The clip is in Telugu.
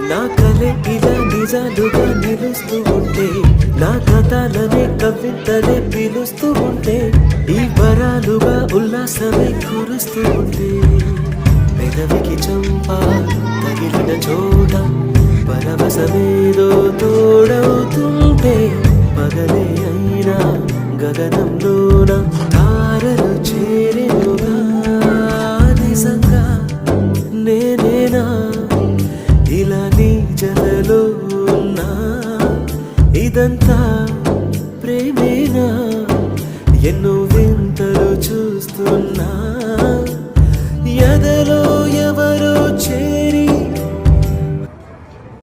నా కలే ఇలా నిజాలుగా నిలుస్తూ ఉంటే, నా కథలనే కవితలే పిలుస్తూ ఉంటే, ఈ వరాలుగా ఉల్లాసమే కురుస్తూ ఉంటే, పెదవికి చంప తగిలిన చోట పరవశమేదో తోడవుతుంటే, పగలే అయినా గగనంలోన తారలు చేరెనుగా. నిజంగా నేనేనా ఇలా నీ జలలో ఉన్నా, ఇదంతా